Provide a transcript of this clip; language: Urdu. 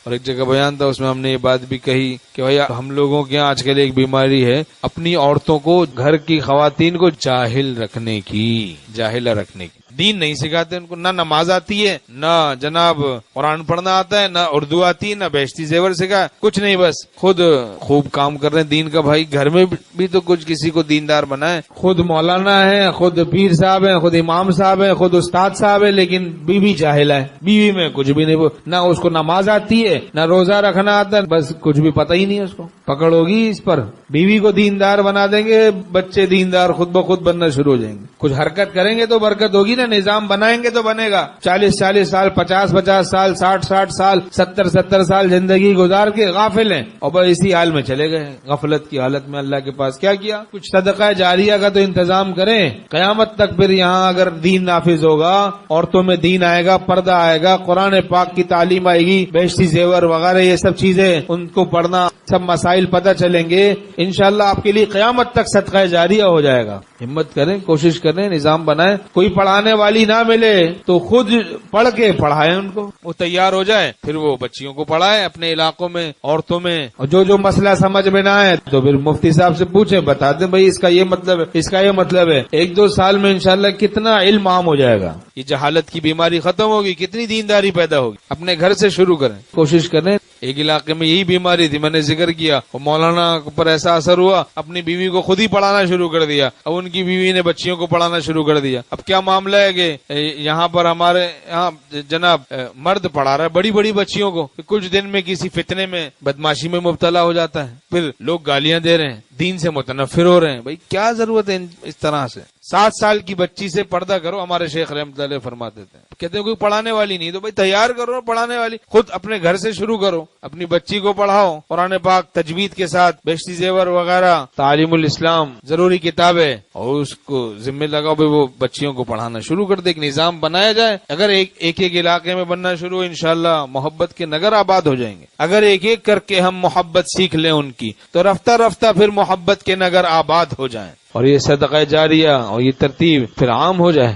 اور ایک جگہ بیان تھا، اس میں ہم نے یہ بات بھی کہی کہ بھائی ہم لوگوں کے یہاں آج کل ایک بیماری ہے اپنی عورتوں کو، گھر کی خواتین کو جاہل رکھنے کی، جاہلہ رکھنے کی. دین نہیں سکھاتے ان کو، نہ نماز آتی ہے، نہ جناب قرآن پڑھنا آتا ہے، نہ اردو آتی ہے، نہ بیشتی زیور سکھا، کچھ نہیں، بس خود خوب کام کر رہے ہیں دین کا. بھائی گھر میں بھی تو کچھ کسی کو دیندار بنائے. خود مولانا ہے، خود پیر صاحب ہیں، خود امام صاحب ہیں، خود استاد صاحب ہے، لیکن بیوی جاہلہ ہے، بیوی میں کچھ بھی نہیں، نہ اس کو نماز آتی ہے، نہ روزہ رکھنا آتا ہے، بس کچھ بھی پتہ ہی نہیں ہے اس کو. پکڑ ہوگی اس پر. بیوی کو دیندار بنا دیں گے، بچے دیندار خود بخود بننا شروع ہو جائیں گے. کچھ حرکت کریں گے تو برکت ہوگی نا، نظام بنائیں گے تو بنے گا. 40 سال، 50 سال، 60 سال، 70 سال زندگی گزار کے غافل ہیں، اور بس اسی حال میں چلے گئے، غفلت کی حالت میں. اللہ کے پاس کیا کیا؟ کچھ صدقہ جاریہ کا تو انتظام کریں. قیامت تک پھر یہاں اگر دین نافذ ہوگا، عورتوں میں دین آئے گا، پردہ آئے گا، قرآن پاک کی تعلیم آئے گی، بیشتی زیور وغیرہ یہ سب چیزیں ان کو پڑھنا، سب مسائل پتہ چلیں گے، انشاءاللہ آپ کے لیے قیامت تک صدقہ جاریہ ہو جائے گا. ہمت کریں، کوشش کریں، نظام بنائیں. کوئی پڑھانے والی نہ ملے تو خود پڑھ کے پڑھائیں ان کو، وہ تیار ہو جائے، پھر وہ بچیوں کو پڑھائیں اپنے علاقوں میں، عورتوں میں. اور جو مسئلہ سمجھ میں نہ آئے تو پھر مفتی صاحب سے پوچھیں، بتا دیں بھائی اس کا یہ مطلب ہے، اس کا یہ مطلب ہے. 1-2 سال میں انشاءاللہ کتنا علم عام ہو جائے گا، یہ جہالت کی بیماری ختم ہوگی، کتنی دینداری پیدا ہوگی. اپنے گھر سے شروع کریں، کوشش کریں. ایک علاقے میں یہی بیماری تھی، میں نے ذکر کیا، وہ مولانا پر ایسا اثر ہوا، اپنی بیوی کو خود ہی پڑھانا شروع کر دیا. اب ان کی بیوی نے بچیوں کو پڑھانا شروع کر دیا. اب کیا معاملہ ہے کہ یہاں پر ہمارے یہاں جناب مرد پڑھا رہا ہے بڑی بڑی بچیوں کو، کچھ دن میں کسی فتنے میں، بدماشی میں مبتلا ہو جاتا ہے، پھر لوگ گالیاں دے رہے ہیں، دین سے متنفر ہو رہے ہیں. بھائی کیا ضرورت ہے اس طرح سے؟ 7 سال کی بچی سے پردہ کرو، ہمارے شیخ رحمۃ اللہ فرماتے تھے. کہتے ہیں کوئی پڑھانے والی نہیں تو بھائی تیار کرو پڑھانے والی، خود اپنے گھر سے شروع کرو، اپنی بچی کو پڑھاؤ قرآن پاک تجوید کے ساتھ، بیشتی زیور وغیرہ، تعلیم الاسلام ضروری کتابیں، اور اس کو ذمہ لگاؤ بھی وہ بچیوں کو پڑھانا شروع کر دے. ایک نظام بنایا جائے. اگر ایک علاقے میں بننا شروع، انشاءاللہ محبت کے نگر آباد ہو جائیں گے. اگر ایک کر کے ہم محبت سیکھ لیں ان کی، تو رفتہ رفتہ پھر محبت کے نگر آباد ہو جائیں، اور یہ صدقہ جاریہ اور یہ ترتیب پھر عام ہو جائے.